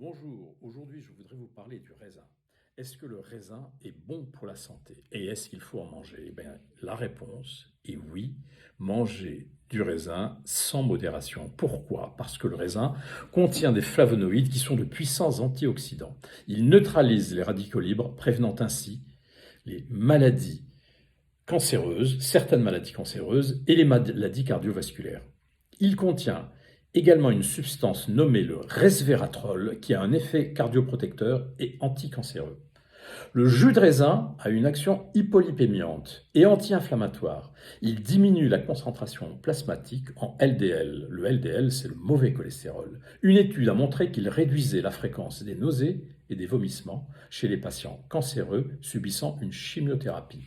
Bonjour, aujourd'hui je voudrais vous parler du raisin. Est-ce que le raisin est bon pour la santé et est-ce qu'il faut en manger? Eh bien, la réponse est oui, manger du raisin sans modération. Pourquoi? Parce que le raisin contient des flavonoïdes qui sont de puissants antioxydants. Il neutralise les radicaux libres, prévenant ainsi les maladies cancéreuses, certaines maladies cancéreuses et les maladies cardiovasculaires. Il contient également une substance nommée le resveratrol qui a un effet cardioprotecteur et anticancéreux. Le jus de raisin a une action hypolipémiante et anti-inflammatoire. Il diminue la concentration plasmatique en LDL. Le LDL, c'est le mauvais cholestérol. Une étude a montré qu'il réduisait la fréquence des nausées et des vomissements chez les patients cancéreux subissant une chimiothérapie.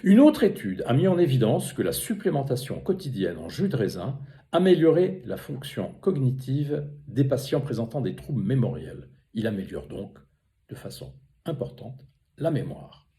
Une autre étude a mis en évidence que la supplémentation quotidienne en jus de raisin améliorait la fonction cognitive des patients présentant des troubles mémoriels. Il améliore donc, de façon importante, la mémoire.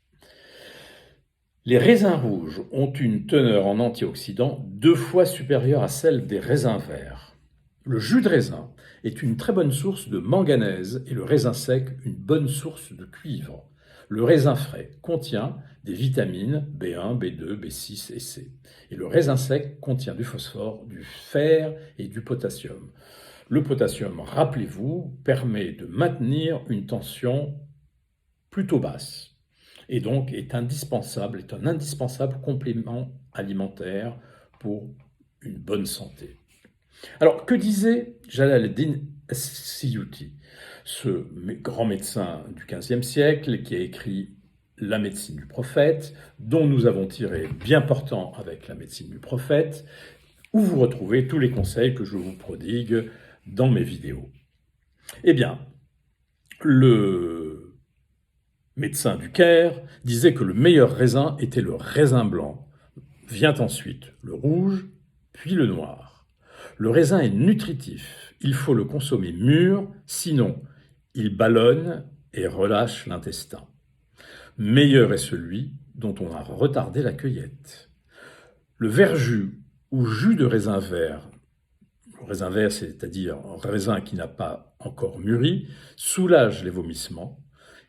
Les raisins rouges ont une teneur en antioxydants 2 fois supérieure à celle des raisins verts. Le jus de raisin est une très bonne source de manganèse et le raisin sec une bonne source de cuivre. Le raisin frais contient des vitamines B1, B2, B6 et C. Et le raisin sec contient du phosphore, du fer et du potassium. Le potassium, rappelez-vous, permet de maintenir une tension plutôt basse et donc est un indispensable complément alimentaire pour une bonne santé. Alors, que disait Jalaluddin As-Suyuti, ce grand médecin du XVe siècle qui a écrit La médecine du prophète, dont nous avons tiré bien portant avec la médecine du prophète, où vous retrouvez tous les conseils que je vous prodigue dans mes vidéos. Eh bien, le médecin du Caire disait que le meilleur raisin était le raisin blanc. Vient ensuite le rouge, puis le noir. Le raisin est nutritif, il faut le consommer mûr, sinon il ballonne et relâche l'intestin. Meilleur est celui dont on a retardé la cueillette. Le verjus ou jus de raisin vert, le raisin vert c'est-à-dire un raisin qui n'a pas encore mûri, soulage les vomissements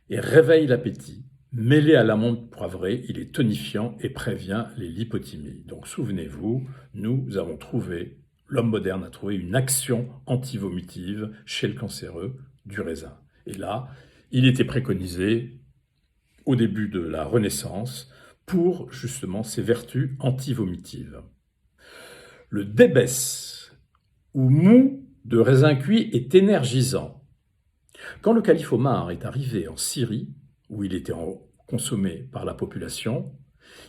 et réveille l'appétit. Mêlé à l'amande poivrée, il est tonifiant et prévient les lipothymies. Donc souvenez-vous, l'homme moderne a trouvé une action antivomitive chez le cancéreux du raisin. Et là, il était préconisé au début de la Renaissance pour justement ses vertus antivomitives. Le débès ou mou de raisin cuit est énergisant. Quand le calife Omar est arrivé en Syrie, où il était consommé par la population,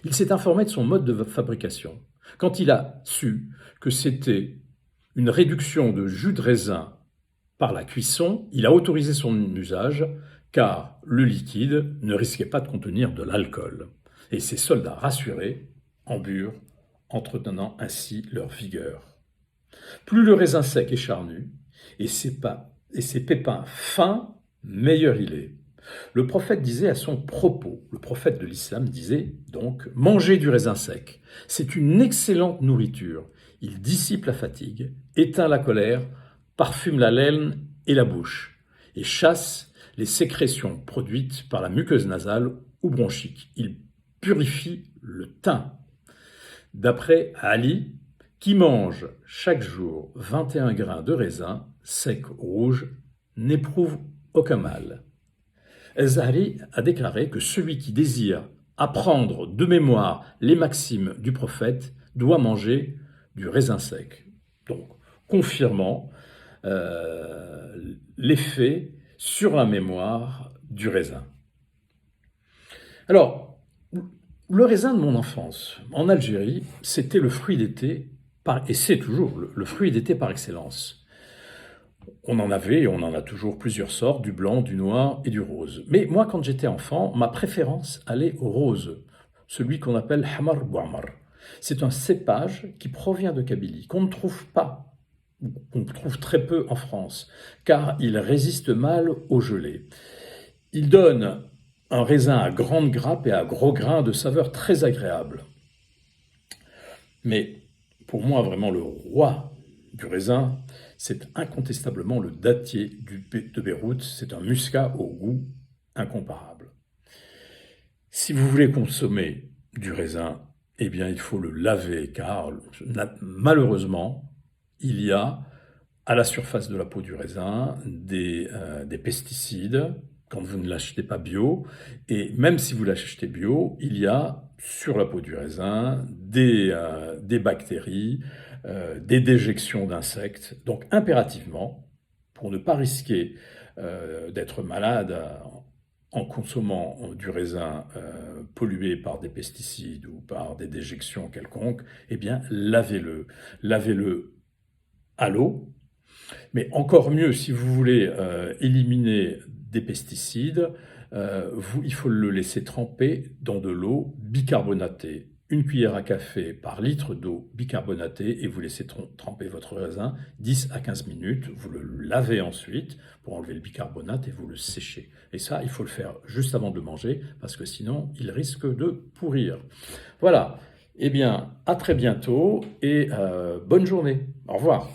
il s'est informé de son mode de fabrication. Quand il a su que c'était une réduction de jus de raisin par la cuisson, il a autorisé son usage car le liquide ne risquait pas de contenir de l'alcool. Et ses soldats rassurés en burent, entretenant ainsi leur vigueur. Plus le raisin sec est charnu et ses pépins fins, meilleur il est. Le prophète disait à son propos, le prophète de l'islam disait donc « Mangez du raisin sec, c'est une excellente nourriture. Il dissipe la fatigue, éteint la colère, parfume la laine et la bouche, et chasse les sécrétions produites par la muqueuse nasale ou bronchique. Il purifie le teint. » D'après Ali, qui mange chaque jour 21 grains de raisin sec rouge n'éprouve aucun mal. Az-Zahri a déclaré que celui qui désire apprendre de mémoire les maximes du prophète doit manger du raisin sec. Donc, confirmant l'effet sur la mémoire du raisin. Alors, le raisin de mon enfance, en Algérie, c'était le fruit d'été, et c'est toujours le fruit d'été par excellence. On en avait et on en a toujours plusieurs sortes, du blanc, du noir et du rose. Mais moi, quand j'étais enfant, ma préférence allait au rose, celui qu'on appelle Hamar Bouamar. C'est un cépage qui provient de Kabylie, qu'on ne trouve pas, ou qu'on trouve très peu en France, car il résiste mal aux gelées. Il donne un raisin à grande grappe et à gros grains de saveur très agréable. Mais pour moi, vraiment le roi du raisin, c'est incontestablement le dattier de Beyrouth. C'est un muscat au goût incomparable. Si vous voulez consommer du raisin, eh bien, il faut le laver, car malheureusement, il y a à la surface de la peau du raisin des pesticides quand vous ne l'achetez pas bio. Et même si vous l'achetez bio, il y a sur la peau du raisin des bactéries, des déjections d'insectes. Donc impérativement, pour ne pas risquer d'être malade en consommant du raisin pollué par des pesticides ou par des déjections quelconques, eh bien lavez-le. Lavez-le à l'eau. Mais encore mieux, si vous voulez éliminer des pesticides, il faut le laisser tremper dans de l'eau bicarbonatée. Une cuillère à café par litre d'eau bicarbonatée et vous laissez tremper votre raisin 10 à 15 minutes. Vous le lavez ensuite pour enlever le bicarbonate et vous le séchez. Et ça, il faut le faire juste avant de le manger parce que sinon, il risque de pourrir. Voilà. Eh bien, à très bientôt et bonne journée. Au revoir.